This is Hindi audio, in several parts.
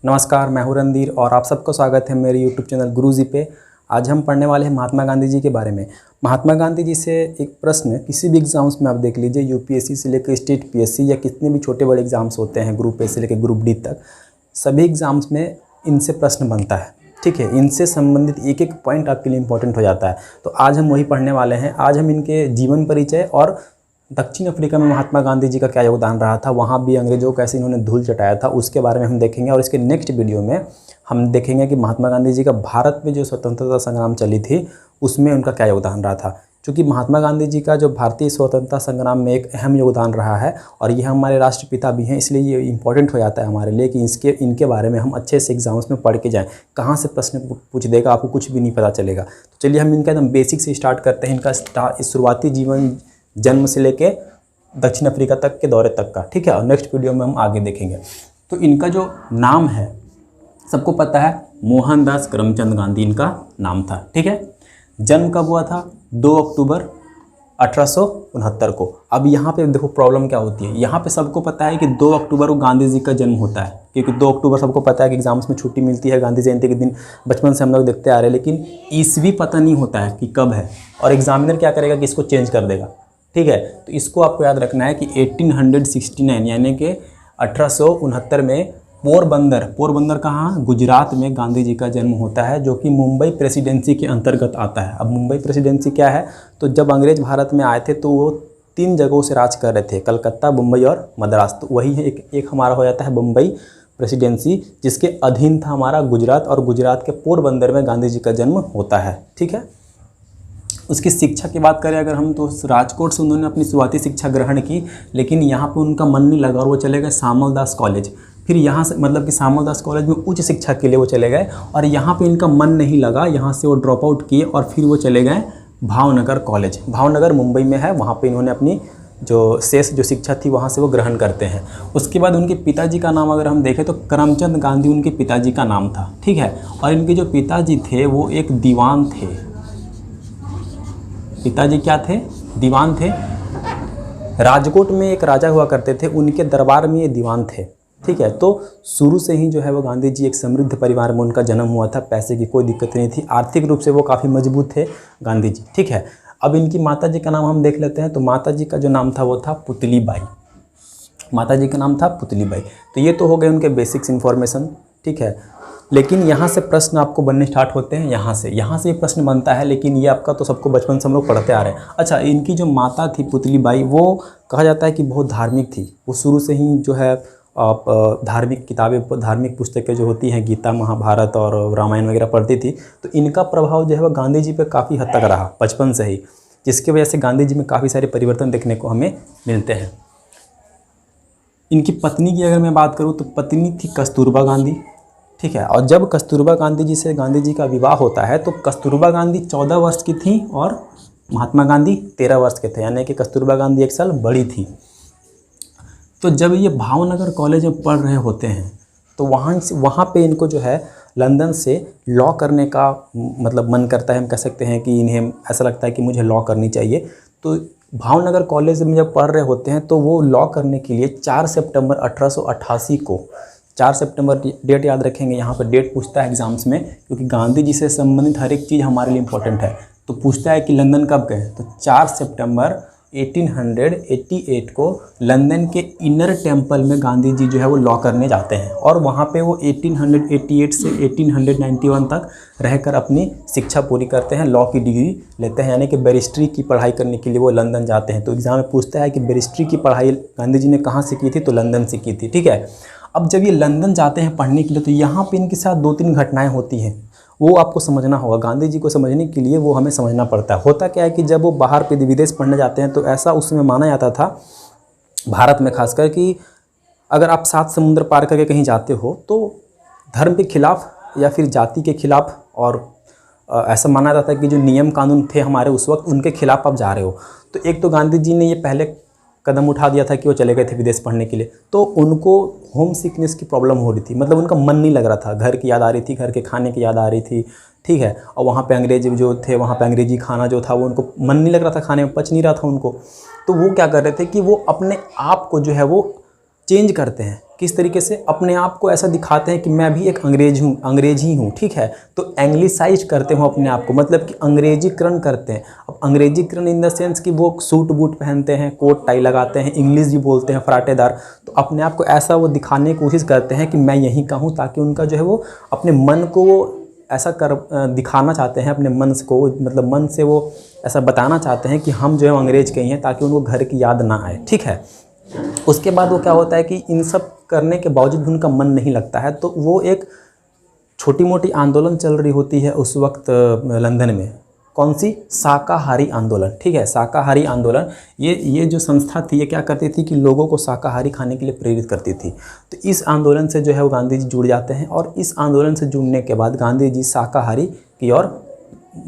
नमस्कार, मैं हूं रणधीर और आप सबका स्वागत है मेरे यूट्यूब चैनल गुरुजी पे। आज हम पढ़ने वाले हैं महात्मा गांधी जी के बारे में। महात्मा गांधी जी से एक प्रश्न किसी भी एग्जाम्स में आप देख लीजिए, यूपीएससी से लेकर स्टेट पीएससी या कितने भी छोटे बड़े एग्जाम्स होते हैं, ग्रुप ए से लेकर ग्रुप डी तक, सभी एग्जाम्स में इनसे प्रश्न बनता है। ठीक है, इनसे संबंधित एक एक पॉइंट आपके लिए इंपॉर्टेंट हो जाता है। तो आज हम वही पढ़ने वाले हैं। आज हम इनके जीवन परिचय और दक्षिण अफ्रीका में महात्मा गांधी जी का क्या योगदान रहा था, वहाँ भी अंग्रेजों को कैसे इन्होंने धूल चटाया था, उसके बारे में हम देखेंगे। और इसके नेक्स्ट वीडियो में हम देखेंगे कि महात्मा गांधी जी का भारत में जो स्वतंत्रता संग्राम चली थी उसमें उनका क्या योगदान रहा था। क्योंकि महात्मा गांधी जी का जो भारतीय स्वतंत्रता संग्राम में एक अहम योगदान रहा है और ये हमारे राष्ट्रपिता भी हैं, इसलिए ये इंपॉर्टेंट हो जाता है हमारे लिए कि इनके बारे में हम अच्छे से एग्जाम्स में पढ़ के जाएँ। कहाँ से प्रश्न पूछ देगा, आपको कुछ भी नहीं पता चलेगा। तो चलिए हम इनका एकदम बेसिक से स्टार्ट करते हैं। इनका शुरुआती जीवन जन्म से लेके दक्षिण अफ्रीका तक के दौरे तक का, ठीक है। और नेक्स्ट वीडियो में हम आगे देखेंगे। तो इनका जो नाम है सबको पता है, मोहनदास करमचंद गांधी इनका नाम था, ठीक है। जन्म कब हुआ था? 2 अक्टूबर 1869 को। अब यहाँ पे देखो प्रॉब्लम क्या होती है। यहाँ पे सबको पता है कि 2 अक्टूबर को गांधी जी का जन्म होता है, क्योंकि 2 अक्टूबर सबको पता है कि एग्जाम्स में छुट्टी मिलती है गांधी जयंती के दिन, बचपन से हम लोग देखते आ रहे हैं। लेकिन ईस्वी पता नहीं होता है कि कब है, और एग्जामिनर क्या करेगा कि इसको चेंज कर देगा, ठीक है। तो इसको आपको याद रखना है कि 1869 यानी कि 1869 में पोरबंदर कहाँ, गुजरात में गांधी जी का जन्म होता है, जो कि मुंबई प्रेसिडेंसी के अंतर्गत आता है। अब मुंबई प्रेसिडेंसी क्या है, तो जब अंग्रेज भारत में आए थे तो वो 3 जगहों से राज कर रहे थे, कलकत्ता, मुंबई और मद्रास। तो वही है एक हमारा हो जाता है मुंबई प्रेसिडेंसी, जिसके अधीन था हमारा गुजरात, और गुजरात के पोरबंदर में गांधी जी का जन्म होता है, ठीक है। उसकी शिक्षा की बात करें अगर हम, तो राजकोट से उन्होंने अपनी शुरुआती शिक्षा ग्रहण की, लेकिन यहाँ पे उनका मन नहीं लगा और वो चले गए सामलदास कॉलेज। फिर यहाँ से मतलब कि सामलदास कॉलेज में उच्च शिक्षा के लिए वो चले गए, और यहाँ पे इनका मन नहीं लगा, यहाँ से वो ड्रॉप आउट किए और फिर वो चले गए भावनगर कॉलेज। भावनगर मुंबई में है, वहाँ पर इन्होंने अपनी जो शेष जो शिक्षा थी वहाँ से वो ग्रहण करते हैं। उसके बाद उनके पिताजी का नाम अगर हम देखें तो करमचंद गांधी उनके पिताजी का नाम था, ठीक है। और इनके जो पिताजी थे वो एक दीवान थे। पिताजी क्या थे? दीवान थे। राजकोट में एक राजा हुआ करते थे, उनके दरबार में ये दीवान थे, ठीक है। तो शुरू से ही जो है वो गांधी जी एक समृद्ध परिवार में उनका जन्म हुआ था, पैसे की कोई दिक्कत नहीं थी, आर्थिक रूप से वो काफ़ी मजबूत थे गांधी जी, ठीक है। अब इनकी माता जी का नाम हम देख लेते हैं। तो माता जी का जो नाम था वो था पुतली बाई। माता जी का नाम था पुतली बाई। तो ये तो हो गए उनके बेसिक्स इन्फॉर्मेशन, ठीक है। लेकिन यहाँ से प्रश्न आपको बनने स्टार्ट होते हैं, यहाँ से ये प्रश्न बनता है। लेकिन ये आपका तो सबको बचपन से हम लोग पढ़ते आ रहे हैं। अच्छा, इनकी जो माता थी पुतली बाई, वो कहा जाता है कि बहुत धार्मिक थी। वो शुरू से ही जो है धार्मिक किताबें, धार्मिक पुस्तकें जो होती हैं, गीता, महाभारत और रामायण वगैरह पढ़ती थी। तो इनका प्रभाव जो है वो गांधी जी पर काफ़ी हद तक रहा बचपन से ही, जिसकी वजह से गांधी जी में काफ़ी सारे परिवर्तन देखने को हमें मिलते हैं। इनकी पत्नी की अगर मैं बात करूँ तो पत्नी थी कस्तूरबा गांधी, ठीक है। और जब कस्तूरबा गांधी जी से गांधी जी का विवाह होता है तो कस्तूरबा गांधी 14 वर्ष की थी और महात्मा गांधी 13 वर्ष के थे, यानी कि कस्तूरबा गांधी 1 साल बड़ी थी। तो जब ये भावनगर कॉलेज में पढ़ रहे होते हैं तो वहाँ पे इनको जो है लंदन से लॉ करने का मतलब मन करता है। हम कह सकते हैं कि इन्हें ऐसा लगता है कि मुझे लॉ करनी चाहिए। तो भावनगर कॉलेज में जब पढ़ रहे होते हैं तो वो लॉ करने के लिए 4 सितंबर 1888 को, 4 सितंबर डेट याद रखेंगे, यहाँ पर डेट पूछता है एग्जाम्स में, क्योंकि गांधी जी से संबंधित हर एक चीज़ हमारे लिए इंपॉर्टेंट है। तो पूछता है कि लंदन कब गए, तो 4 सितंबर 1888 को लंदन के इनर टेम्पल में गांधी जी जो है वो लॉ करने जाते हैं, और वहाँ पे वो 1888 से 1891 तक रहकर अपनी शिक्षा पूरी करते हैं, लॉ की डिग्री लेते हैं, यानी कि बैरिस्ट्री की पढ़ाई करने के लिए वो लंदन जाते हैं। तो एग्जाम में पूछता है कि बैरिस्ट्री की पढ़ाई गांधी जी ने कहाँ से की थी, तो लंदन से की थी, ठीक है। अब जब ये लंदन जाते हैं पढ़ने के लिए तो यहाँ पे इनके साथ 2-3 घटनाएं होती हैं, वो आपको समझना होगा। गांधी जी को समझने के लिए वो हमें समझना पड़ता है। होता क्या है कि जब वो बाहर पे विदेश पढ़ने जाते हैं तो ऐसा उस समय माना जाता था भारत में खासकर कि अगर आप 7 समुद्र पार करके कहीं जाते हो तो धर्म के खिलाफ या फिर जाति के खिलाफ, और ऐसा माना जाता है कि जो नियम कानून थे हमारे उस वक्त उनके खिलाफ आप जा रहे हो। तो एक तो गांधी जी ने ये पहले कदम उठा दिया था कि वो चले गए थे विदेश पढ़ने के लिए, तो उनको होम सिकनेस की प्रॉब्लम हो रही थी, मतलब उनका मन नहीं लग रहा था, घर की याद आ रही थी, घर के खाने की याद आ रही थी, ठीक है। और वहाँ पे अंग्रेज जो थे, वहाँ पे अंग्रेजी खाना जो था वो उनको मन नहीं लग रहा था, खाने में पच नहीं रहा था उनको। तो वो क्या कर रहे थे कि वो अपने आप को जो है वो चेंज करते हैं। किस तरीके से? अपने आप को ऐसा दिखाते हैं कि मैं भी एक अंग्रेज ही हूँ, ठीक है। तो एंग्लिसाइज करते हो अपने आप को, मतलब कि अंग्रेजीकरण करते हैं। अब अंग्रेजीकरण इन द सेंस कि वो सूट बूट पहनते हैं, कोट टाई लगाते हैं, इंग्लिश भी बोलते हैं फराटेदार, तो अपने आप को ऐसा वो दिखाने की कोशिश करते हैं कि मैं यहीं का हूँ, ताकि उनका जो है वो अपने मन को वो ऐसा दिखाना चाहते हैं अपने मन को, मतलब मन से वो ऐसा बताना चाहते हैं कि हम जो है अंग्रेज के ही हैं, ताकि उनको घर की याद ना आए, ठीक है। उसके बाद वो क्या होता है कि इन सब करने के बावजूद भी उनका मन नहीं लगता है, तो वो एक छोटी मोटी आंदोलन चल रही होती है उस वक्त लंदन में। कौन सी? शाकाहारी आंदोलन, ठीक है। शाकाहारी आंदोलन, ये जो संस्था थी ये क्या करती थी कि लोगों को शाकाहारी खाने के लिए प्रेरित करती थी। तो इस आंदोलन से जो है वो गांधी जी जुड़ जाते हैं, और इस आंदोलन से जुड़ने के बाद गांधी जी शाकाहारी की ओर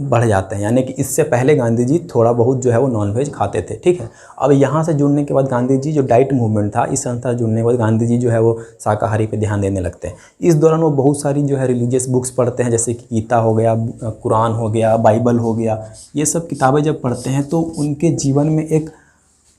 बढ़ जाते हैं। यानी कि इससे पहले गांधी जी थोड़ा बहुत जो है वो नॉनवेज खाते थे, ठीक है। अब यहाँ से जुड़ने के बाद गांधी जी, जो डाइट मूवमेंट था, इस संस्था से जुड़ने के बाद गांधी जी जो है वो शाकाहारी पे ध्यान देने लगते हैं। इस दौरान वो बहुत सारी जो है रिलीजियस बुक्स पढ़ते हैं, जैसे कि गीता हो गया, कुरान हो गया, बाइबल हो गया। ये सब किताबें जब पढ़ते हैं तो उनके जीवन में एक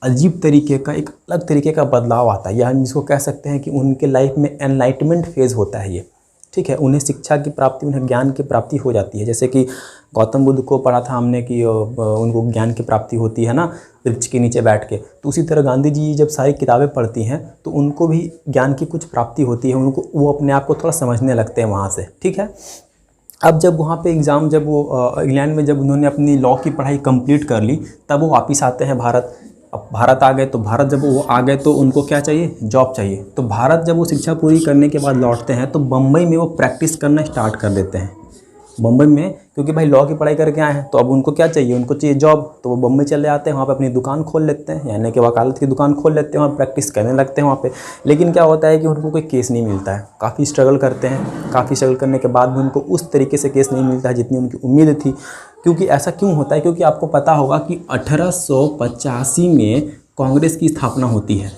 अजीब तरीके का, एक अलग तरीके का बदलाव आता है, या हम इसको कह सकते हैं कि उनके लाइफ में एनलाइटमेंट फेज़ होता है ये, ठीक है। उन्हें शिक्षा की प्राप्ति, उन्हें ज्ञान की प्राप्ति हो जाती है। जैसे कि गौतम बुद्ध को पढ़ा था हमने कि उनको ज्ञान की प्राप्ति होती है ना, वृक्ष के नीचे बैठ के। तो उसी तरह गांधी जी जब सारी किताबें पढ़ती हैं तो उनको भी ज्ञान की कुछ प्राप्ति होती है, उनको वो अपने आप को थोड़ा समझने लगते हैं वहाँ से, ठीक है। अब जब वहाँ पे एग्ज़ाम, जब वो इंग्लैंड में जब उन्होंने अपनी लॉ की पढ़ाई कंप्लीट कर ली, तब वो वापस आते हैं भारत। अब भारत आ गए, तो भारत जब वो आ गए तो उनको क्या चाहिए? जॉब चाहिए। तो भारत जब वो शिक्षा पूरी करने के बाद लौटते हैं तो बम्बई में वो प्रैक्टिस करना स्टार्ट कर देते हैं। बम्बई में, क्योंकि भाई लॉ की पढ़ाई करके आए हैं तो अब उनको क्या चाहिए? उनको चाहिए जॉब। तो वो बम्बई चले आते हैं, वहाँ पे अपनी दुकान खोल लेते हैं, यानी कि वकालत की दुकान खोल लेते हैं, वहाँ प्रैक्टिस करने लगते हैं वहाँ पे। लेकिन क्या होता है कि उनको कोई केस नहीं मिलता है। काफ़ी स्ट्रगल करते हैं, काफ़ी स्ट्रगल करने के बाद भी उनको उस तरीके से केस नहीं मिलता है जितनी उनकी उम्मीद थी। क्योंकि ऐसा क्यों होता है? क्योंकि आपको पता होगा कि 1885 में कांग्रेस की स्थापना होती है,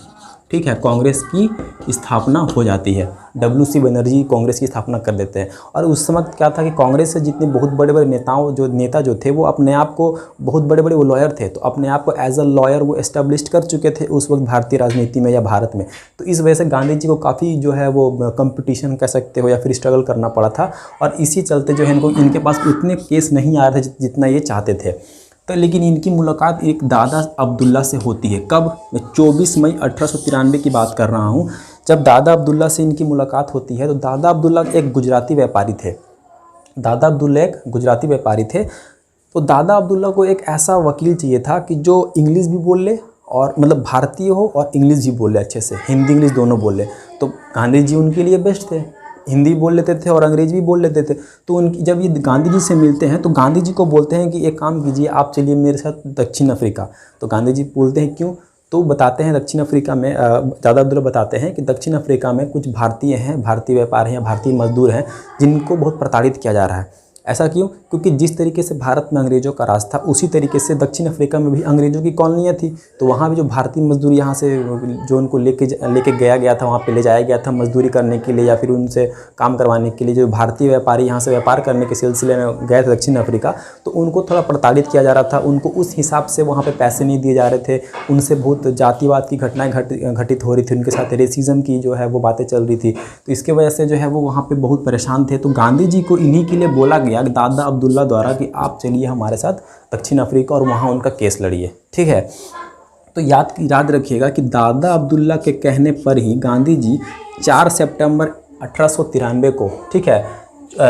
ठीक है। कांग्रेस की स्थापना हो जाती है, WC बनर्जी कांग्रेस की स्थापना कर देते हैं। और उस समय क्या था कि कांग्रेस से जितने बहुत बड़े बड़े नेता जो थे, वो अपने आप को, बहुत बड़े बड़े वो लॉयर थे, तो अपने आप को एज अ लॉयर वो एस्टेब्लिश कर चुके थे उस वक्त भारतीय राजनीति में या भारत में। तो इस वजह से गांधी जी को काफ़ी जो है वो कंपटीशन कह सकते हो या फिर स्ट्रगल करना पड़ा था, और इसी चलते जो है इनके पास उतने केस नहीं आ रहे थे जितना ये चाहते थे। तो लेकिन इनकी मुलाकात एक दादा अब्दुल्ला से होती है। कब? मैं 24 मई 1893 की बात कर रहा हूँ। जब दादा अब्दुल्ला से इनकी मुलाकात होती है, तो दादा अब्दुल्ला एक गुजराती व्यापारी थे। दादा अब्दुल्ला एक गुजराती व्यापारी थे। तो दादा अब्दुल्ला को एक ऐसा वकील चाहिए था कि जो इंग्लिश भी बोल ले, और मतलब भारतीय हो और इंग्लिश भी बोल ले अच्छे से, हिंदी इंग्लिश दोनों बोल ले। तो गांधी जी उनके लिए बेस्ट थे, हिंदी बोल लेते थे और अंग्रेजी भी बोल लेते थे। तो उनकी जब ये गांधी जी से मिलते हैं तो गांधी जी को बोलते हैं कि एक काम कीजिए, आप चलिए मेरे साथ दक्षिण अफ्रीका। तो गांधी जी बोलते हैं क्यों? तो बताते हैं दक्षिण अफ्रीका में, दादा अब्दुल्ला बताते हैं कि दक्षिण अफ्रीका में कुछ भारतीय हैं, भारतीय व्यापार हैं या भारतीय मजदूर हैं, जिनको बहुत प्रताड़ित किया जा रहा है। ऐसा क्यों? क्योंकि जिस तरीके से भारत में अंग्रेज़ों का राज था, उसी तरीके से दक्षिण अफ्रीका में भी अंग्रेज़ों की कॉलोनियाँ थी। तो वहाँ भी जो भारतीय मजदूर यहाँ से जो उनको लेके गया था, वहाँ पे ले जाया गया था मजदूरी करने के लिए या फिर उनसे काम करवाने के लिए। जो भारतीय व्यापारी यहाँ से व्यापार करने के सिलसिले में गए थे दक्षिण अफ्रीका, तो उनको थोड़ा प्रताड़ित किया जा रहा था। उनको उस हिसाब से वहाँ पर पैसे नहीं दिए जा रहे थे, उनसे बहुत जातिवाद की घटनाएँ घटित हो रही थी, उनके साथ रेसिज्म की जो है वो बातें चल रही थी। तो इसके वजह से जो है वो वहाँ पर बहुत परेशान थे। तो गांधी जी को इन्हीं के लिए बोला गया दादा अब्दुल्ला द्वारा कि आप चलिए हमारे साथ दक्षिण अफ्रीका और वहाँ उनका केस लड़िए, ठीक है। तो याद रखिएगा कि दादा अब्दुल्ला के कहने पर ही गांधी जी 4 सितंबर 1893 को, ठीक है,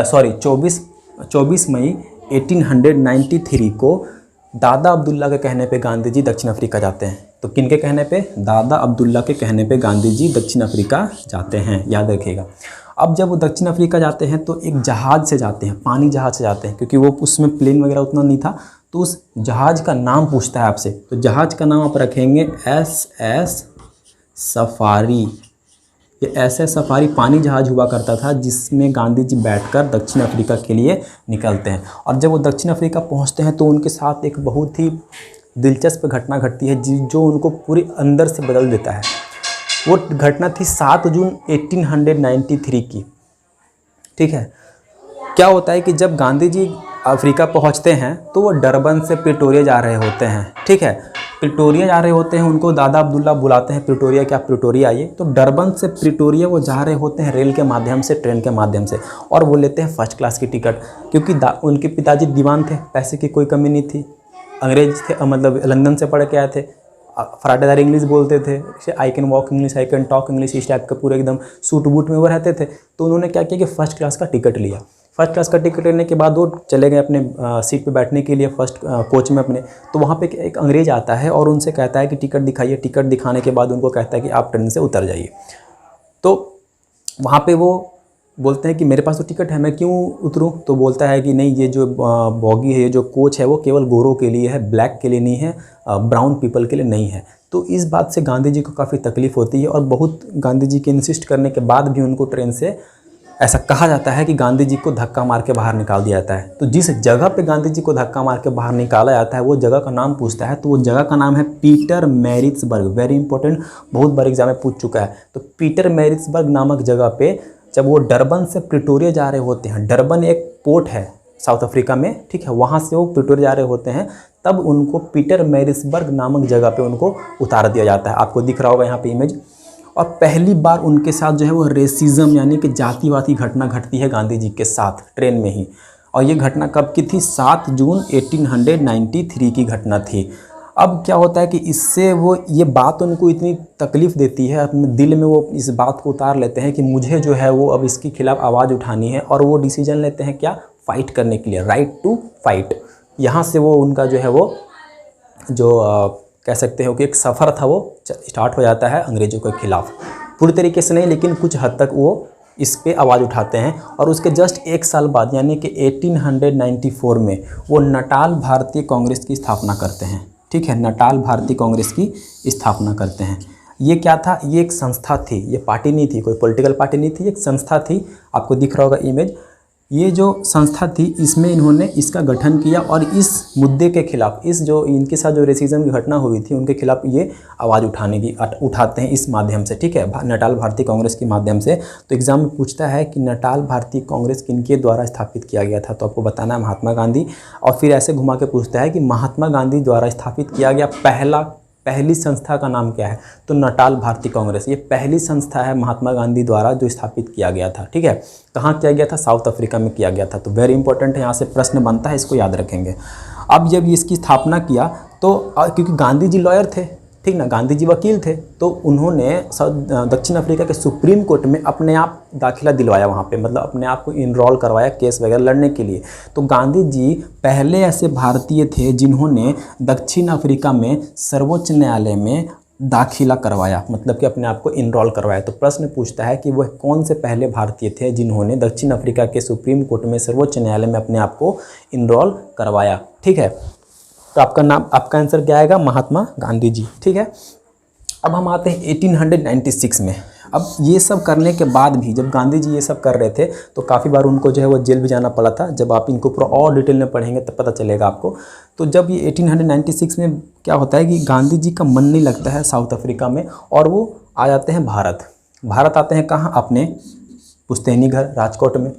24 मई 1893 को दादा अब्दुल्ला के कहने पे गांधी जी दक्षिण अफ्रीका जाते हैं। तो किन के कहने पे? दादा अब्दुल्ला के कहने पे गांधी जी दक्षिण अफ्रीका जाते हैं, याद रखिएगा। अब जब वो दक्षिण अफ्रीका जाते हैं तो एक जहाज़ से जाते हैं, पानी जहाज़ से जाते हैं, क्योंकि वो उसमें प्लेन वगैरह उतना नहीं था। तो उस जहाज़ का नाम पूछता है आपसे, तो जहाज़ का नाम आप रखेंगे SS सफारी। ये SS सफारी पानी जहाज़ हुआ करता था, जिसमें गांधी जी बैठकर दक्षिण अफ्रीका के लिए निकलते हैं। और जब वो दक्षिण अफ्रीका पहुंचते हैं तो उनके साथ एक बहुत ही दिलचस्प घटना घटती है जो उनको पूरे अंदर से बदल देता है। वो घटना थी 7 जून 1893 की, ठीक है। क्या होता है कि जब गांधी जी अफ्रीका पहुंचते हैं तो वो डरबन से प्रिटोरिया जा रहे होते हैं, ठीक है। प्रिटोरिया जा रहे होते हैं, उनको दादा अब्दुल्ला बुलाते हैं प्रिटोरिया कि आप प्रिटोरिया आइए। तो डरबन से प्रिटोरिया वो जा रहे होते हैं रेल के माध्यम से, ट्रेन के माध्यम से, और वो लेते हैं फर्स्ट क्लास की टिकट, क्योंकि उनके पिताजी दीवान थे, पैसे की कोई कमी नहीं थी, अंग्रेज थे, मतलब लंदन से पढ़ के आए थे, फराटेदार इंग्लिश बोलते थे, I can walk English, I can talk English, इस टाइप का पूरे एकदम सूट बूट में वो रहते थे। तो उन्होंने क्या किया कि फर्स्ट क्लास का टिकट लिया। फर्स्ट क्लास का टिकट लेने के बाद वो चले गए अपने सीट पे बैठने के लिए फर्स्ट कोच में अपने। तो वहाँ पे एक अंग्रेज आता है और उनसे कहता है कि टिकट दिखाइए। टिकट दिखाने के बाद उनको कहता है कि आप ट्रेन से उतर जाइए। तो वहाँ पे वो बोलते हैं कि मेरे पास तो टिकट है, मैं क्यों उतरूं? तो बोलता है कि नहीं, ये जो बॉगी है, ये जो कोच है, वो केवल गोरों के लिए है, ब्लैक के लिए नहीं है, ब्राउन पीपल के लिए नहीं है। तो इस बात से गांधी जी को काफ़ी तकलीफ़ होती है और बहुत गांधी जी के इंसिस्ट करने के बाद भी उनको ट्रेन से, ऐसा कहा जाता है कि गांधी जी को धक्का मार के बाहर निकाल दिया जाता है। तो जिस जगह पे गांधी जी को धक्का मार के बाहर निकाला जाता है वो जगह का नाम पूछता है, तो वो जगह का नाम है पीटर मैरिट्सबर्ग। वेरी इंपॉर्टेंट, बहुत बार एग्जाम में पूछ चुका है। तो पीटर मैरिट्सबर्ग नामक जगह पे जब वो डरबन से प्रिटोरिया जा रहे होते हैं, डरबन एक पोर्ट है साउथ अफ्रीका में, ठीक है, वहाँ से वो प्रिटोरिया जा रहे होते हैं, तब उनको पीटर मैरिट्सबर्ग नामक जगह पे उनको उतार दिया जाता है। आपको दिख रहा होगा यहाँ पे इमेज। और पहली बार उनके साथ जो है वो रेसिज्म यानी कि जातिवादी घटना घटती है गांधी जी के साथ ट्रेन में ही। और ये घटना कब की थी? 7 जून 1893 की घटना थी। अब क्या होता है कि इससे वो ये बात उनको इतनी तकलीफ़ देती है, अपने दिल में वो इस बात को उतार लेते हैं कि मुझे जो है वो अब इसके खिलाफ़ आवाज़ उठानी है, और वो डिसीजन लेते हैं क्या? फ़ाइट करने के लिए, राइट टू फाइट। यहाँ से वो उनका जो है वो जो कह सकते हो कि एक सफ़र था वो स्टार्ट हो जाता है अंग्रेज़ों के खिलाफ़। पूरी तरीके से नहीं, लेकिन कुछ हद तक वो इस पे आवाज़ उठाते हैं। और उसके जस्ट 1 साल बाद यानी कि 1894 में वो नटाल भारतीय कांग्रेस की स्थापना करते हैं। ठीक है, नटाल भारतीय कांग्रेस की स्थापना करते हैं। ये क्या था? ये एक संस्था थी, ये पार्टी नहीं थी, कोई पॉलिटिकल पार्टी नहीं थी, एक संस्था थी। आपको दिख रहा होगा इमेज। ये जो संस्था थी इसमें इन्होंने इसका गठन किया और इस मुद्दे के खिलाफ, इस जो इनके साथ जो रेसिज्म की घटना हुई थी उनके खिलाफ ये आवाज़ उठाते हैं इस माध्यम से। ठीक है, नटाल भारतीय कांग्रेस के माध्यम से। तो एग्जाम में पूछता है कि नटाल भारतीय कांग्रेस किनके द्वारा स्थापित किया गया था, तो आपको बताना है महात्मा गांधी। और फिर ऐसे घुमा के पूछता है कि महात्मा गांधी द्वारा स्थापित किया गया पहली संस्था का नाम क्या है, तो नटाल भारतीय कांग्रेस ये पहली संस्था है महात्मा गांधी द्वारा जो स्थापित किया गया था। ठीक है, कहाँ किया गया था? साउथ अफ्रीका में किया गया था। तो वेरी इंपॉर्टेंट है, यहाँ से प्रश्न बनता है, इसको याद रखेंगे। अब जब इसकी स्थापना किया तो क्योंकि गांधी जी लॉयर थे, ठीक ना, गांधी जी वकील थे, तो उन्होंने दक्षिण अफ्रीका के सुप्रीम कोर्ट में अपने आप दाखिला दिलवाया वहाँ पे, मतलब अपने आप को इनरोल करवाया केस वगैरह लड़ने के लिए। तो गांधी जी पहले ऐसे भारतीय थे जिन्होंने दक्षिण अफ्रीका में सर्वोच्च न्यायालय में दाखिला करवाया, मतलब कि अपने आप को इनरोल करवाया। तो प्रश्न पूछता है कि वह कौन से पहले भारतीय थे जिन्होंने दक्षिण अफ्रीका के सुप्रीम कोर्ट में सर्वोच्च न्यायालय में अपने आप को इनरोल करवाया। ठीक है, तो आपका आंसर क्या आएगा? महात्मा गांधी जी। ठीक है, अब हम आते हैं 1896 में। अब ये सब करने के बाद भी जब गांधी जी ये सब कर रहे थे तो काफ़ी बार उनको जो है वो जेल भी जाना पड़ा था। जब आप इनको पूरा और डिटेल में पढ़ेंगे तब पता चलेगा आपको। तो जब ये 1896 में क्या होता है कि गांधी जी का मन नहीं लगता है साउथ अफ्रीका में और वो आ जाते हैं भारत आते हैं कहाँ? अपने पुश्तैनी घर राजकोट में।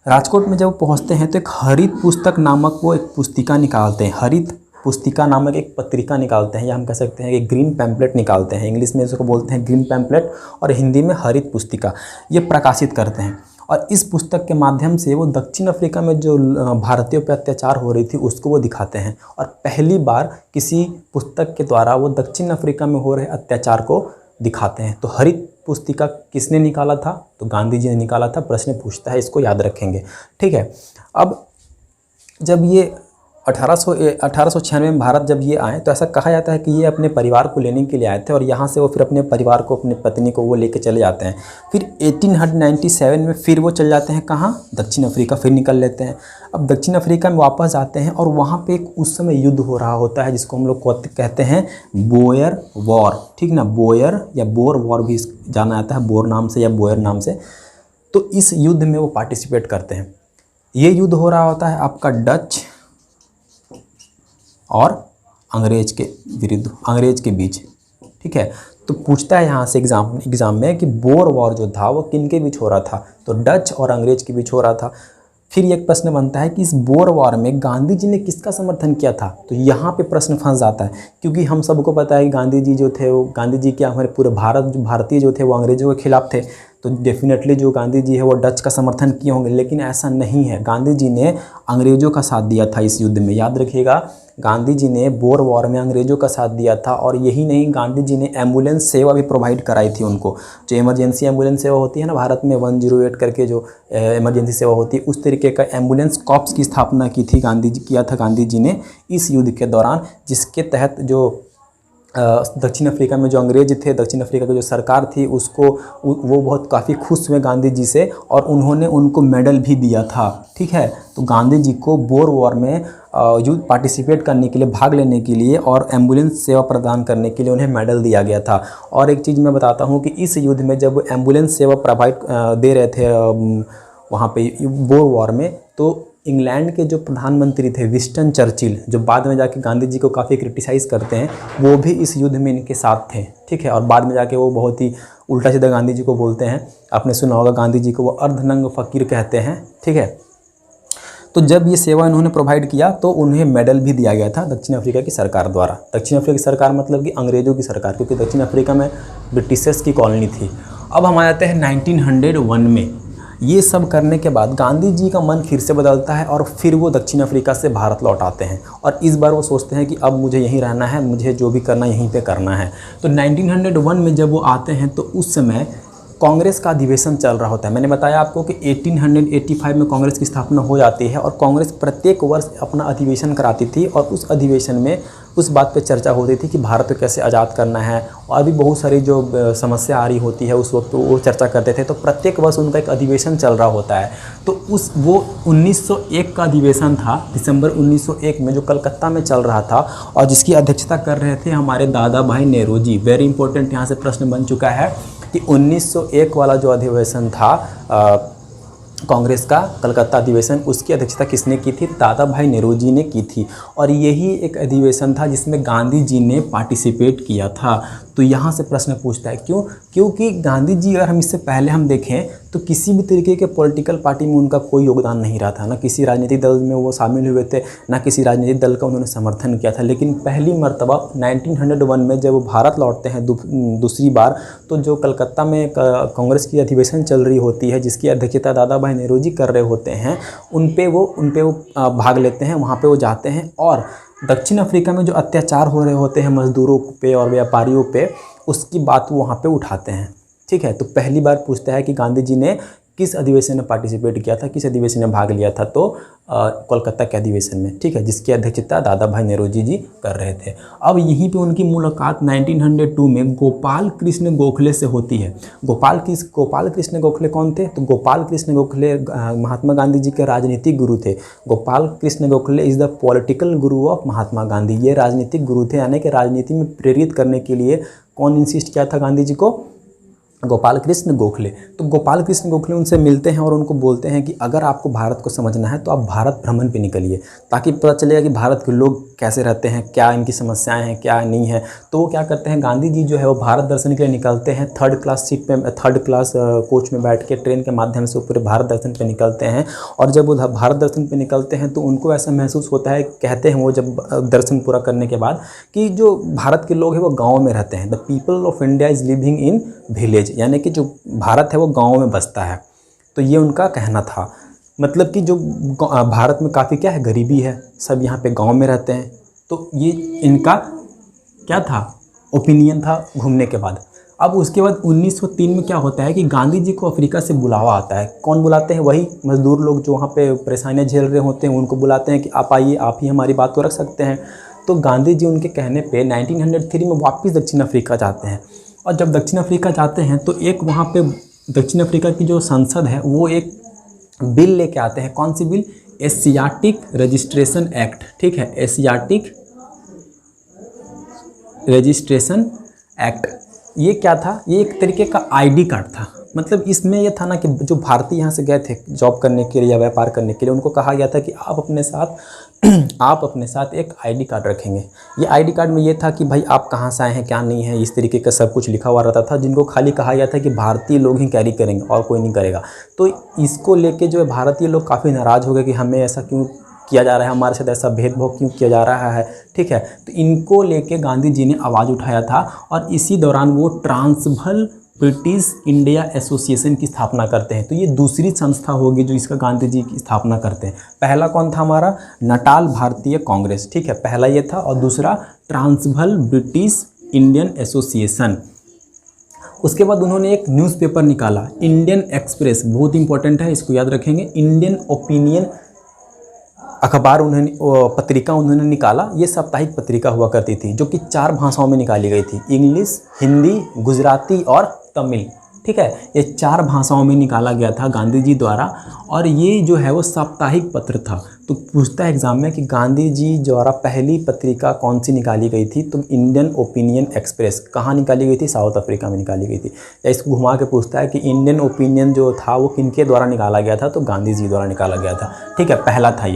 राजकोट में जब पहुंचते हैं तो एक हरित पुस्तक नामक वो एक पुस्तिका निकालते हैं, हरित पुस्तिका नामक एक पत्रिका निकालते हैं, या हम कह सकते हैं कि ग्रीन पैम्पलेट निकालते हैं। इंग्लिश में इसको बोलते हैं ग्रीन पैम्पलेट और हिंदी में हरित पुस्तिका। ये प्रकाशित करते हैं और इस पुस्तक के माध्यम से वो दक्षिण अफ्रीका में जो भारतीयों पर अत्याचार हो रही थी उसको वो दिखाते हैं। और पहली बार किसी पुस्तक के द्वारा वो दक्षिण अफ्रीका में हो रहे अत्याचार को दिखाते हैं। तो हरित पुस्तिका किसने निकाला था? तो गांधी जी ने निकाला था। प्रश्न पूछता है, इसको याद रखेंगे। ठीक है, अब जब ये 1896 में भारत जब ये आए तो ऐसा कहा जाता है कि ये अपने परिवार को लेने के लिए आए थे और यहाँ से वो फिर अपने परिवार को, अपनी पत्नी को वो लेके चले जाते हैं। फिर 1897 में फिर वो चले जाते हैं कहाँ? दक्षिण अफ्रीका, फिर निकल लेते हैं। अब दक्षिण अफ्रीका में वापस आते हैं और वहाँ पे एक उस समय युद्ध हो रहा होता है जिसको हम लोग कहते हैं बोयर वॉर। ठीक ना, बोयर या बोर वॉर भी जाना जाता है, बोर नाम से या बोयर नाम से। तो इस युद्ध में वो पार्टिसिपेट करते हैं। ये युद्ध हो रहा होता है आपका डच और अंग्रेज के विरुद्ध, अंग्रेज के बीच। ठीक है, तो पूछता है यहाँ से एग्जाम में कि बोर वॉर जो था वो किन के बीच हो रहा था? तो डच और अंग्रेज के बीच हो रहा था। फिर एक प्रश्न बनता है कि इस बोर वॉर में गांधी जी ने किसका समर्थन किया था। तो यहाँ पे प्रश्न फंस जाता है, क्योंकि हम सबको पता है कि गांधी जी जो थे वो गांधी जी क्या हमारे पूरे भारतीय जो थे वो अंग्रेजों के खिलाफ थे। तो डेफिनेटली जो गांधी जी है वो डच का समर्थन किए होंगे, लेकिन ऐसा नहीं है। गांधी जी ने अंग्रेज़ों का साथ दिया था इस युद्ध में, याद रखिएगा। गांधी जी ने बोर वॉर में अंग्रेज़ों का साथ दिया था। और यही नहीं, गांधी जी ने एम्बुलेंस सेवा भी प्रोवाइड कराई थी उनको। जो इमरजेंसी एम्बुलेंस सेवा होती है ना भारत में, 108 करके जो इमरजेंसी सेवा होती है, उस तरीके का एम्बुलेंस कॉर्प्स की स्थापना की थी किया था गांधी जी ने इस युद्ध के दौरान, जिसके तहत जो दक्षिण अफ्रीका में जो अंग्रेज थे, दक्षिण अफ्रीका की जो सरकार थी उसको वो बहुत काफ़ी खुश हुए गांधी जी से, और उन्होंने उनको मेडल भी दिया था। ठीक है, तो गांधी जी को बोर वॉर में युद्ध पार्टिसिपेट करने के लिए, भाग लेने के लिए और एम्बुलेंस सेवा प्रदान करने के लिए उन्हें मेडल दिया गया था। और एक चीज़ मैं बताता हूँ कि इस युद्ध में जब एम्बुलेंस सेवा प्रोवाइड दे रहे थे वहाँ पे बोर वॉर में, तो इंग्लैंड के जो प्रधानमंत्री थे विंस्टन चर्चिल, जो बाद में जाके गांधी जी को काफ़ी क्रिटिसाइज़ करते हैं, वो भी इस युद्ध में इनके साथ थे। ठीक है, और बाद में जाके वो बहुत ही उल्टा सीधा गांधी जी को बोलते हैं। आपने सुना होगा गांधी जी को वो अर्धनंग फ़कीर कहते हैं। ठीक है, तो जब ये सेवा इन्होंने प्रोवाइड किया तो उन्हें मेडल भी दिया गया था दक्षिण अफ्रीका की सरकार द्वारा। दक्षिण अफ्रीका की सरकार मतलब कि अंग्रेज़ों की सरकार, क्योंकि दक्षिण अफ्रीका में ब्रिटिशर्स की कॉलोनी थी। अब हम आ जाते हैं 1901 में। ये सब करने के बाद गांधी जी का मन फिर से बदलता है और फिर वो दक्षिण अफ्रीका से भारत लौट आते हैं, और इस बार वो सोचते हैं कि अब मुझे यहीं रहना है, मुझे जो भी करना यहीं पे करना है। तो 1901 में जब वो आते हैं तो उस समय कांग्रेस का अधिवेशन चल रहा होता है। मैंने बताया आपको कि 1885 में कांग्रेस की स्थापना हो जाती है, और कांग्रेस प्रत्येक वर्ष अपना अधिवेशन कराती थी, और उस अधिवेशन में उस बात पे चर्चा होती थी कि भारत को कैसे आज़ाद करना है, और भी बहुत सारी जो समस्या आ रही होती है उस वक्त वो चर्चा करते थे। तो प्रत्येक वर्ष उनका एक अधिवेशन चल रहा होता है। तो वो 1901 का अधिवेशन था, दिसंबर 1901 में, जो कलकत्ता में चल रहा था, और जिसकी अध्यक्षता कर रहे थे हमारे दादा भाई नेहरू जी। वेरी इंपॉर्टेंट यहाँ से प्रश्न बन चुका है कि 1901 वाला जो अधिवेशन था कांग्रेस का कलकत्ता अधिवेशन, उसकी अध्यक्षता किसने की थी? दादा भाई नेहरू जी ने की थी। और यही एक अधिवेशन था जिसमें गांधी जी ने पार्टिसिपेट किया था। तो यहाँ से प्रश्न पूछता है क्यों? क्योंकि गांधी जी, अगर हम इससे पहले हम देखें तो किसी भी तरीके के पॉलिटिकल पार्टी में उनका कोई योगदान नहीं रहा था, ना किसी राजनीतिक दल में वो शामिल हुए थे, ना किसी राजनीतिक दल का उन्होंने समर्थन किया था। लेकिन पहली मर्तबा 1901 में जब वो भारत लौटते हैं दूसरी बार, तो जो कलकत्ता में कांग्रेस की अधिवेशन चल रही होती है, जिसकी अध्यक्षता दादा भाई नेहरू जी कर रहे होते हैं, उन पे वो भाग लेते हैं, वहाँ पे वो जाते हैं, और दक्षिण अफ्रीका में जो अत्याचार हो रहे होते हैं मजदूरों पे और व्यापारियों पे, उसकी बात वो वहाँ पे उठाते हैं। ठीक है, तो पहली बार पूछता है कि गांधी जी ने किस अधिवेशन में पार्टिसिपेट किया था, किस अधिवेशन में भाग लिया था? तो कोलकाता के अधिवेशन में। ठीक है, जिसकी अध्यक्षता दादा भाई नेहरू जी कर रहे थे। अब यहीं पे उनकी मुलाकात 1902 में गोपाल कृष्ण गोखले से होती है। गोपाल कृष्ण गोखले कौन थे? तो गोपाल कृष्ण गोखले महात्मा गांधी जी के राजनीतिक गुरु थे। Gopal Krishna Gokhale is the political Guru of Mahatma Gandhi. ये राजनीतिक गुरु थे, यानी कि राजनीति में प्रेरित करने के लिए कौन इंसिस्ट किया था गांधी जी को? गोपाल कृष्ण गोखले। तो गोपाल कृष्ण गोखले उनसे मिलते हैं और उनको बोलते हैं कि अगर आपको भारत को समझना है तो आप भारत भ्रमण पे निकलिए, ताकि पता चलेगा कि भारत के लोग कैसे रहते हैं, क्या इनकी समस्याएं हैं, क्या नहीं है। तो वो क्या करते हैं, गांधी जी जो है वो भारत दर्शन के लिए निकलते हैं। थर्ड क्लास कोच में बैठ के ट्रेन के माध्यम से पूरे भारत दर्शन पे निकलते हैं। और जब वो भारत दर्शन पे निकलते हैं तो उनको ऐसा महसूस होता है, कहते हैं वो जब दर्शन पूरा करने के बाद, कि जो भारत के लोग हैं वो गाँव में रहते हैं। The people of India is living in village, यानी कि जो भारत है वो गाँव में बसता है। तो ये उनका कहना था, मतलब कि जो भारत में काफ़ी क्या है, गरीबी है, सब यहाँ पे गांव में रहते हैं। तो ये इनका क्या था, ओपिनियन था घूमने के बाद। अब उसके बाद 1903 में क्या होता है कि गांधी जी को अफ्रीका से बुलावा आता है। कौन बुलाते हैं? वही मजदूर लोग जो वहाँ पे परेशानियाँ झेल रहे होते हैं, उनको बुलाते हैं कि आप आइए, आप ही हमारी बात को रख सकते हैं। तो गांधी जी उनके कहने पर 1903 में वापस दक्षिण अफ्रीका जाते हैं। और जब दक्षिण अफ्रीका जाते हैं तो एक वहाँ पे दक्षिण अफ्रीका की जो संसद है वो एक बिल लेके आते हैं। कौन सी बिल? Asiatic registration act. ठीक है, एशियाटिक रजिस्ट्रेशन एक्ट। ये क्या था? ये एक तरीके का आईडी कार्ड था। मतलब इसमें यह था ना कि जो भारतीय यहाँ से गए थे जॉब करने के लिए या व्यापार करने के लिए, उनको कहा गया था कि आप अपने साथ आप अपने साथ एक आईडी कार्ड रखेंगे। ये आईडी कार्ड में ये था कि भाई आप कहाँ से आए हैं, क्या नहीं है, इस तरीके का सब कुछ लिखा हुआ रहता था, जिनको खाली कहा गया था कि भारतीय लोग ही कैरी करेंगे और कोई नहीं करेगा। तो इसको लेके जो है भारतीय लोग काफ़ी नाराज़ हो गए कि हमें ऐसा क्यों किया जा रहा है, हमारे साथ ऐसा भेदभाव क्यों किया जा रहा है, ठीक है। तो इनको लेके गांधी जी ने आवाज़ उठाया था और इसी दौरान वो ट्रांसभल ब्रिटिश इंडिया एसोसिएशन की स्थापना करते हैं। तो ये दूसरी संस्था होगी जो इसका गांधी जी की स्थापना करते हैं। पहला कौन था हमारा, नटाल भारतीय कांग्रेस, ठीक है, पहला ये था, और दूसरा ट्रांसभल ब्रिटिश इंडियन एसोसिएशन। उसके बाद उन्होंने एक न्यूज़पेपर निकाला, इंडियन एक्सप्रेस, बहुत इंपॉर्टेंट है, इसको याद रखेंगे। इंडियन ओपिनियन अखबार उन्होंने, पत्रिका उन्होंने निकाला। ये साप्ताहिक पत्रिका हुआ करती थी जो कि 4 भाषाओं में निकाली गई थी, इंग्लिश, हिंदी, गुजराती और तमिल, ठीक है। ये 4 भाषाओं में निकाला गया था गांधी जी द्वारा, और ये जो है वो साप्ताहिक पत्र था। तो पूछता है एग्जाम में कि गांधी जी द्वारा पहली पत्रिका कौन सी निकाली गई थी, तो इंडियन ओपिनियन एक्सप्रेस। कहाँ निकाली गई थी, साउथ अफ्रीका में निकाली गई थी। या इसको घुमा के पूछता है कि इंडियन ओपिनियन जो था वो किनके द्वारा निकाला गया था, तो गांधी जी द्वारा निकाला गया था, ठीक है, पहला था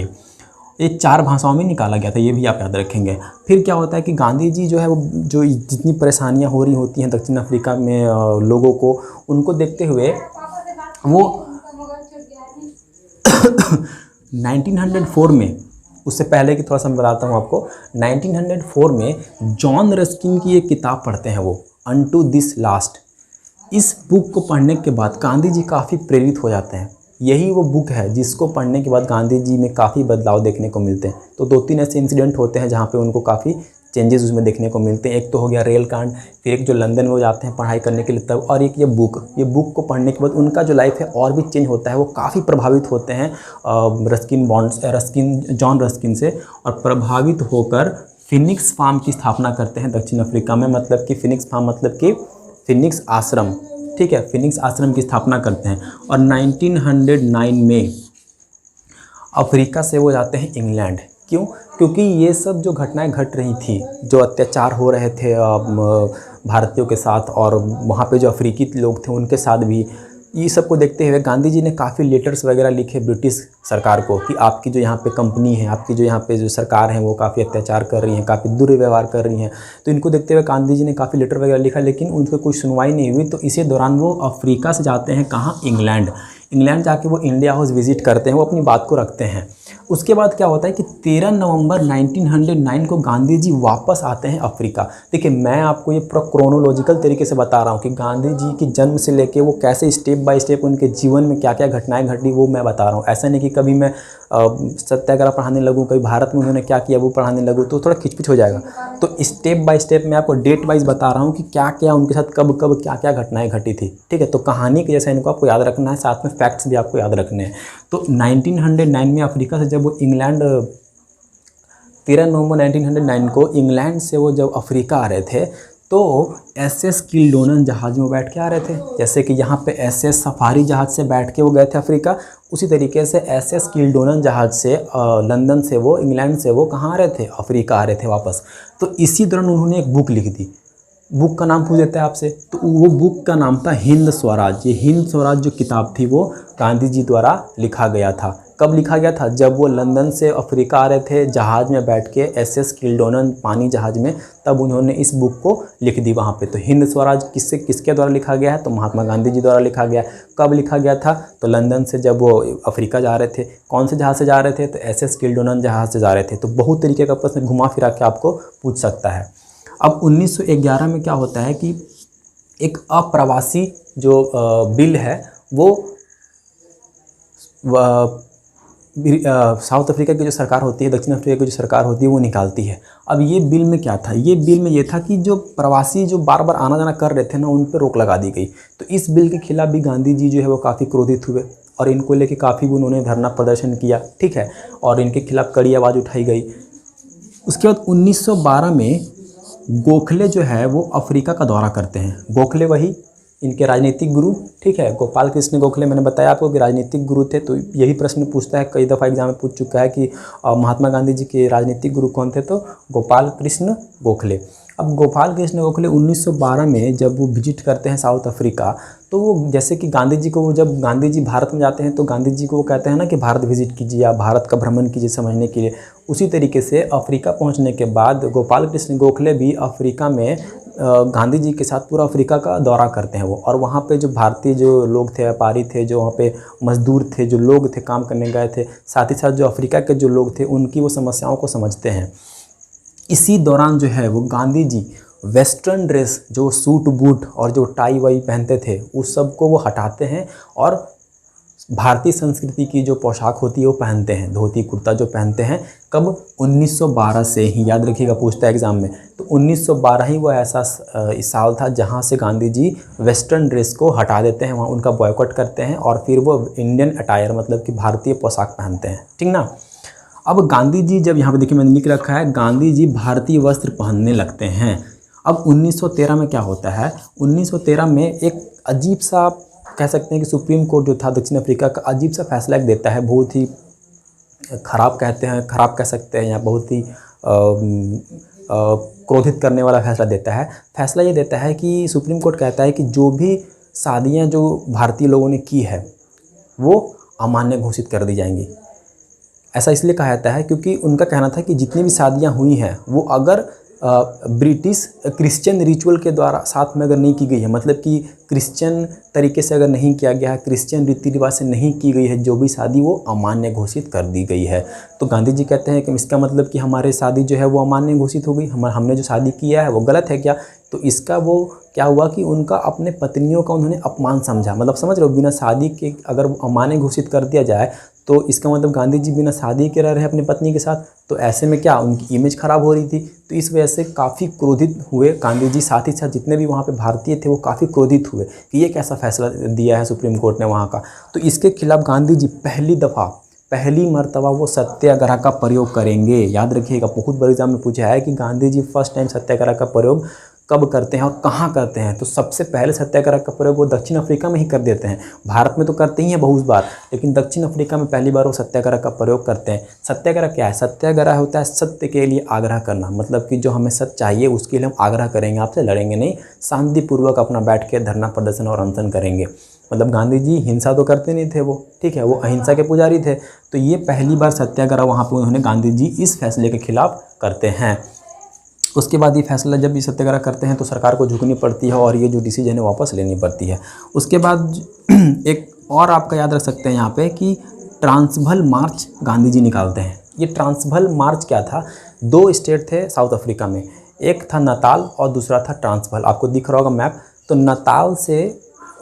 ये 4 भाषाओं में निकाला गया था, ये भी आप याद रखेंगे। फिर क्या होता है कि गांधी जी जो है वो जो जितनी परेशानियां हो रही होती हैं दक्षिण अफ्रीका में लोगों को, उनको देखते हुए वो 1904 में, उससे पहले की थोड़ा सा मैं बताता हूँ आपको, 1904 में जॉन रस्किन की एक किताब पढ़ते हैं वो, अनटू दिस लास्ट। इस बुक को पढ़ने के बाद गांधी जी काफ़ी प्रेरित हो जाते हैं। यही वो बुक है जिसको पढ़ने के बाद गांधी जी में काफ़ी बदलाव देखने को मिलते हैं। तो 2-3 ऐसे इंसिडेंट होते हैं जहाँ पे उनको काफ़ी चेंजेस उसमें देखने को मिलते हैं। एक तो हो गया रेल कांड, फिर एक जो लंदन में वो जाते हैं पढ़ाई करने के लिए तब, और एक ये बुक को पढ़ने के बाद उनका जो लाइफ है और भी चेंज होता है। वो काफ़ी प्रभावित होते हैं जॉन रस्किन से, और प्रभावित होकर फिनिक्स फार्म की स्थापना करते हैं दक्षिण अफ्रीका में। मतलब कि फिनिक्स फार्म मतलब कि फिनिक्स आश्रम, ठीक है, फिनिक्स आश्रम की स्थापना करते हैं। और 1909 में अफ्रीका से वो जाते हैं इंग्लैंड। क्यों? क्योंकि ये सब जो घटनाएं घट रही थी, जो अत्याचार हो रहे थे भारतीयों के साथ, और वहाँ पे जो अफ्रीकी लोग थे उनके साथ भी, ये सब को देखते हुए गांधी जी ने काफ़ी लेटर्स वगैरह लिखे ब्रिटिश सरकार को कि आपकी जो यहाँ पे कंपनी है, आपकी जो यहाँ पे जो सरकार है वो काफ़ी अत्याचार कर रही है, काफ़ी दुर्व्यवहार कर रही हैं। तो इनको देखते हुए गांधी जी ने काफ़ी लेटर वगैरह लिखा, लेकिन उनको कोई सुनवाई नहीं हुई। तो इसी दौरान वो अफ्रीका से जाते हैं कहाँ, इंग्लैंड जाके वो इंडिया हाउस विजिट करते हैं, वो अपनी बात को रखते हैं। उसके बाद क्या होता है कि 13 नवंबर 1909 को गांधी जी वापस आते हैं अफ्रीका। देखिए मैं आपको ये पूरा क्रोनोलॉजिकल तरीके से बता रहा हूँ कि गांधी जी की जन्म से लेके वो कैसे स्टेप बाय स्टेप उनके जीवन में क्या क्या घटनाएं घटी वो मैं बता रहा हूँ। ऐसा नहीं कि कभी मैं सत्याग्रह पढ़ाने लगूँ, कभी भारत में उन्होंने क्या किया वो पढ़ाने लगूँ तो थोड़ा खिचपिच हो जाएगा। तो स्टेप बाय स्टेप मैं आपको डेट वाइज बता रहा हूँ कि क्या क्या उनके साथ कब कब क्या क्या घटनाएं घटी थी, ठीक है। तो कहानी के जैसा इनको आपको याद रखना है, साथ में फैक्ट्स भी आपको याद रखने हैं। तो 1909 में अफ्रीका से जब वो इंग्लैंड, 13 नवंबर 1909 को इंग्लैंड से वो जब अफ्रीका आ रहे थे तो SS किल्डोनन जहाज़ में बैठ के आ रहे थे। जैसे कि यहाँ पे SS सफारी जहाज़ से बैठ के वो गए थे अफ्रीका, उसी तरीके से SS किल्डोनन जहाज़ से लंदन से वो, इंग्लैंड से वो कहाँ आ रहे थे, अफ्रीका आ रहे थे वापस। तो इसी दौरान उन्होंने एक बुक लिख दी। बुक का नाम पूछ देता है आपसे, तो वो बुक का नाम था हिंद स्वराज। ये हिंद स्वराज जो किताब थी वो गांधी जी द्वारा लिखा गया था। कब लिखा गया था? जब वो लंदन से अफ्रीका आ रहे थे जहाज़ में बैठ के, SS किल्डोनन पानी जहाज़ में, तब उन्होंने इस बुक को लिख दी वहाँ पे। तो हिंद स्वराज किसके द्वारा लिखा गया है? तो महात्मा गांधी जी द्वारा लिखा गया। कब लिखा गया था? तो लंदन से जब वो अफ्रीका जा रहे थे। कौन से जहाज़ से जा रहे थे? तो SS किल्डोनन जहाज़ से जा रहे थे। तो बहुत तरीके का प्रश्न घुमा फिरा के आपको पूछ सकता है। अब 1911 में क्या होता है कि एक अप्रवासी जो बिल है वो साउथ अफ्रीका की जो सरकार होती है, दक्षिण अफ्रीका की जो सरकार होती है वो निकालती है। अब ये बिल में क्या था? ये बिल में ये था कि जो प्रवासी जो बार बार आना जाना कर रहे थे ना, उन पर रोक लगा दी गई। तो इस बिल के खिलाफ भी गांधी जी जो है वो काफ़ी क्रोधित हुए और इनको लेके काफ़ी भी उन्होंने धरना प्रदर्शन किया, ठीक है, और इनके खिलाफ कड़ी आवाज़ उठाई गई। उसके बाद 1912 में गोखले जो है वो अफ्रीका का दौरा करते हैं। गोखले वही इनके राजनीतिक गुरु, ठीक है, गोपाल कृष्ण गोखले। मैंने बताया आपको कि राजनीतिक गुरु थे। तो यही प्रश्न पूछता है, कई दफ़ा एग्जाम में पूछ चुका है कि महात्मा गांधी जी के राजनीतिक गुरु कौन थे? तो गोपाल कृष्ण गोखले। अब गोपाल कृष्ण गोखले 1912 में जब वो विजिट करते हैं साउथ अफ्रीका, तो वो जैसे कि गांधी जी को, जब गांधी जी भारत में जाते हैं तो गांधी जी को वो कहते हैं ना कि भारत विजिट कीजिए, आप भारत का भ्रमण कीजिए समझने के लिए। उसी तरीके से अफ्रीका पहुंचने के बाद गोपाल कृष्ण गोखले भी अफ्रीका में गांधी जी के साथ पूरा अफ्रीका का दौरा करते हैं वो, और वहाँ पे जो भारतीय जो लोग थे, व्यापारी थे, जो वहाँ पे मजदूर थे, जो लोग थे काम करने गए थे, साथ ही साथ जो अफ्रीका के जो लोग थे उनकी वो समस्याओं को समझते हैं। इसी दौरान जो है वो गांधी जी वेस्टर्न ड्रेस, जो सूट बूट और जो टाई वाई पहनते थे उस सब को वो हटाते हैं और भारतीय संस्कृति की जो पोशाक होती है वो पहनते हैं, धोती कुर्ता जो पहनते हैं। कब? 1912 से ही, याद रखिएगा पूछता है एग्जाम में। तो 1912 ही वो ऐसा साल था जहाँ से गांधी जी वेस्टर्न ड्रेस को हटा देते हैं, वहाँ उनका बॉयकॉट करते हैं और फिर वो इंडियन अटायर मतलब कि भारतीय पोशाक पहनते हैं, ठीक ना। अब गांधी जी, जब यहाँ पे देखिए मैंने लिख रखा है, गांधी जी भारतीय वस्त्र पहनने लगते हैं। अब 1913 में क्या होता है? 1913 में एक अजीब सा, कह सकते हैं कि सुप्रीम कोर्ट जो था दक्षिण अफ्रीका का, अजीब सा फैसला एक देता है, बहुत ही ख़राब कहते हैं, ख़राब कह सकते हैं या बहुत ही क्रोधित करने वाला फैसला देता है। फैसला ये देता है कि सुप्रीम कोर्ट कहता है कि जो भी शादियाँ जो भारतीय लोगों ने की है वो अमान्य घोषित कर दी जाएंगी। ऐसा इसलिए कहा जाता है क्योंकि उनका कहना था कि जितनी भी शादियां हुई हैं वो अगर ब्रिटिश क्रिश्चियन रिचुअल के द्वारा साथ में अगर नहीं की गई है, मतलब कि क्रिश्चियन तरीके से अगर नहीं किया गया है, क्रिश्चियन रीति रिवाज से नहीं की गई है जो भी शादी, वो अमान्य घोषित कर दी गई है। तो गांधी जी कहते हैं कि इसका मतलब कि हमारे शादी जो है वो अमान्य घोषित हो गई, हमने जो शादी किया है वो गलत है क्या? तो इसका वो क्या हुआ कि उनका अपने पत्नियों का उन्होंने अपमान समझा। मतलब समझ रहे हो, बिना शादी के अगर अमान्य घोषित कर दिया जाए तो इसका मतलब गांधी जी बिना शादी के रह रहे अपनी पत्नी के साथ, तो ऐसे में क्या उनकी इमेज ख़राब हो रही थी। तो इस वजह से काफ़ी क्रोधित हुए गांधी जी, साथ ही साथ जितने भी वहाँ पे भारतीय थे वो काफ़ी क्रोधित हुए कि ये कैसा फैसला दिया है सुप्रीम कोर्ट ने वहाँ का। तो इसके खिलाफ गांधी जी पहली मर्तबा वो सत्याग्रह का प्रयोग करेंगे। याद रखिएगा, बहुत बड़े एग्जाम में पूछा है कि गांधी जी फर्स्ट टाइम सत्याग्रह का प्रयोग कब करते हैं और कहाँ करते हैं। तो सबसे पहले सत्याग्रह का प्रयोग वो दक्षिण अफ्रीका में ही कर देते हैं। भारत में तो करते ही हैं बहुत बार, लेकिन दक्षिण अफ्रीका में पहली बार वो सत्याग्रह का प्रयोग करते हैं। सत्याग्रह क्या है? सत्याग्रह होता है सत्य के लिए आग्रह करना, मतलब कि जो हमें सत्य चाहिए उसके लिए हम आग्रह करेंगे, आपसे लड़ेंगे नहीं, शांतिपूर्वक अपना बैठ के धरना प्रदर्शन और अनशन करेंगे। मतलब गांधी जी हिंसा तो करते नहीं थे वो, ठीक है, वो अहिंसा के पुजारी थे। तो ये पहली बार सत्याग्रह वहाँ पर उन्होंने, गांधी जी इस फैसले के खिलाफ करते हैं। उसके बाद ये फैसला जब ये सत्याग्रह करते हैं तो सरकार को झुकनी पड़ती है और ये जो डिसीजन है वापस लेनी पड़ती है। उसके बाद एक और आपका याद रख सकते हैं यहाँ पे कि ट्रांसवाल मार्च गांधी जी निकालते हैं। ये ट्रांसवाल मार्च क्या था? 2 स्टेट थे साउथ अफ्रीका में, एक था नाताल और दूसरा था ट्रांसवाल। आपको दिख रहा होगा मैप। तो नाताल से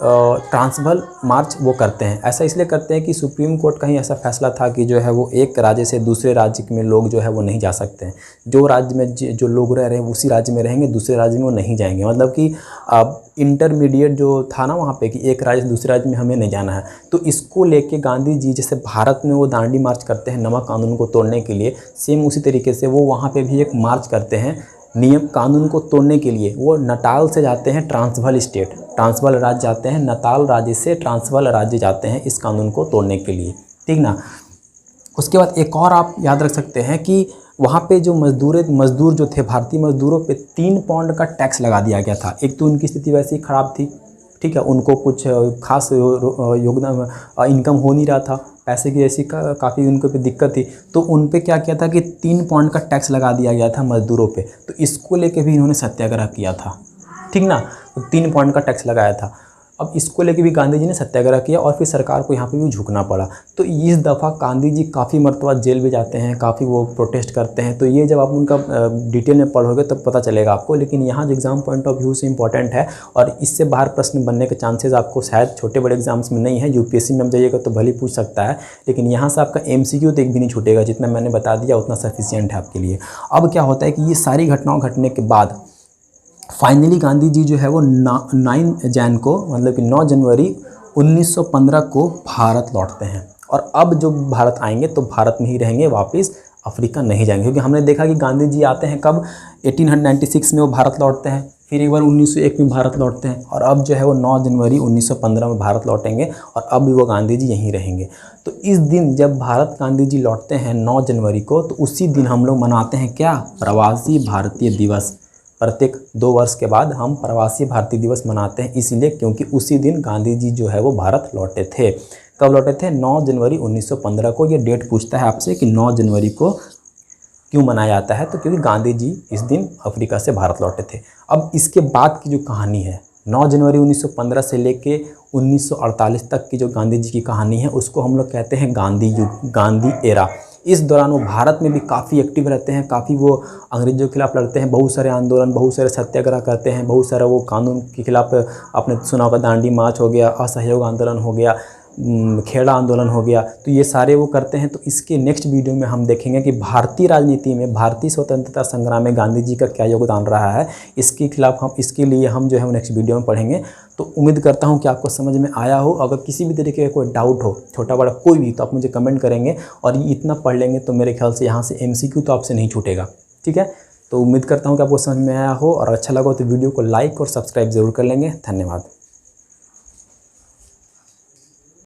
ट्रांसवाल मार्च वो करते हैं। ऐसा इसलिए करते हैं कि सुप्रीम कोर्ट का ही ऐसा फैसला था कि जो है वो एक राज्य से दूसरे राज्य में लोग जो है वो नहीं जा सकते हैं। जो राज्य में जो लोग रह रहे हैं उसी राज्य में रहेंगे, दूसरे राज्य में वो नहीं जाएंगे। मतलब कि इंटरमीडिएट जो था ना वहाँ पे कि एक राज्य से दूसरे राज्य में हमें नहीं जाना है। तो इसको लेके गांधी जी, जैसे भारत में वो दांडी मार्च करते हैं नमक कानून को तोड़ने के लिए, सेम उसी तरीके से वो वहाँ पे भी एक मार्च करते हैं नियम कानून को तोड़ने के लिए। वो नाताल से जाते हैं ट्रांसवाल स्टेट, ट्रांसवाल राज्य जाते हैं, नाताल राज्य से ट्रांसवाल राज्य जाते हैं इस कानून को तोड़ने के लिए, ठीक ना। उसके बाद एक और आप याद रख सकते हैं कि वहाँ पे जो मजदूर जो थे, भारतीय मजदूरों पे 3 पाउंड का टैक्स लगा दिया गया था। एक तो उनकी स्थिति वैसे ही ख़राब थी, ठीक है, उनको कुछ खास योगदान इनकम हो नहीं रहा था, पैसे की ऐसी काफ़ी उनको पे दिक्कत थी। तो उन पे क्या किया था कि 3 पाउंड का टैक्स लगा दिया गया था मजदूरों पे। तो इसको लेके भी इन्होंने सत्याग्रह किया था, ठीक ना। तो 3 पाउंड का टैक्स लगाया था। अब इसको लेके भी गांधी जी ने सत्याग्रह किया और फिर सरकार को यहाँ पे भी झुकना पड़ा। तो इस दफ़ा गांधी जी काफ़ी मरतबा जेल भी जाते हैं, काफ़ी वो प्रोटेस्ट करते हैं। तो ये जब आप उनका डिटेल में पढ़ोगे तब पता चलेगा आपको। लेकिन यहाँ जो एग्ज़ाम पॉइंट ऑफ व्यू से इंपॉर्टेंट है और इससे बाहर प्रश्न बनने के चांसेस आपको शायद छोटे बड़े एग्जाम्स में नहीं है। यूपीएससी में आप जाइएगा तो भले पूछ सकता है, लेकिन यहाँ से आपका MCQ तो एक भी नहीं छूटेगा। जितना मैंने बता दिया उतना सफिशियंट है आपके लिए। अब क्या होता है कि ये सारी घटनाओं घटने के बाद फाइनली गांधी जी जो है वो 9 जैन को, मतलब कि 9 जनवरी 1915 को भारत लौटते हैं। और अब जो भारत आएंगे तो भारत में ही रहेंगे, वापस अफ्रीका नहीं जाएंगे। क्योंकि हमने देखा कि गांधी जी आते हैं कब, 1896 में वो भारत लौटते हैं, फिर एक बार 1901 में भारत लौटते हैं और अब जो है वो 9 जनवरी 1915 में भारत लौटेंगे और अब भी वो गांधी जी यहीं रहेंगे। तो इस दिन जब भारत गांधी जी लौटते हैं 9 जनवरी को, तो उसी दिन हम लोग मनाते हैं क्या, प्रवासी भारतीय दिवस। प्रत्येक 2 वर्ष के बाद हम प्रवासी भारतीय दिवस मनाते हैं, इसलिए क्योंकि उसी दिन गांधी जी जो है वो भारत लौटे थे। कब लौटे थे? 9 जनवरी 1915 को। ये डेट पूछता है आपसे कि 9 जनवरी को क्यों मनाया जाता है, तो क्योंकि गांधी जी इस दिन अफ्रीका से भारत लौटे थे। अब इसके बाद की जो कहानी है 9 जनवरी 1915 से लेके 1948 तक की जो गांधी जी की कहानी है उसको हम लोग कहते हैं गांधी युग, गांधी एरा। इस दौरान वो भारत में भी काफ़ी एक्टिव रहते हैं, काफ़ी वो अंग्रेजों के खिलाफ लड़ते हैं, बहुत सारे आंदोलन, बहुत सारे सत्याग्रह करते हैं, बहुत सारा वो कानून के खिलाफ, आपने सुना होगा दांडी मार्च हो गया, असहयोग आंदोलन हो गया, खेड़ा आंदोलन हो गया, तो ये सारे वो करते हैं। तो इसके नेक्स्ट वीडियो में हम देखेंगे कि भारतीय राजनीति में, भारतीय स्वतंत्रता संग्राम में गांधी जी का क्या योगदान रहा है। इसके खिलाफ हम, इसके लिए हम जो है नेक्स्ट वीडियो में पढ़ेंगे। तो उम्मीद करता हूँ कि आपको समझ में आया हो। अगर किसी भी तरीके का कोई डाउट हो, छोटा बड़ा कोई भी, तो आप मुझे कमेंट करेंगे और ये इतना पढ़ लेंगे तो मेरे ख्याल से यहाँ से MCQ तो आपसे नहीं छूटेगा। ठीक है, तो उम्मीद करता हूँ कि आपको समझ में आया हो, और अच्छा लगा तो वीडियो को लाइक और सब्सक्राइब ज़रूर कर लेंगे। धन्यवाद।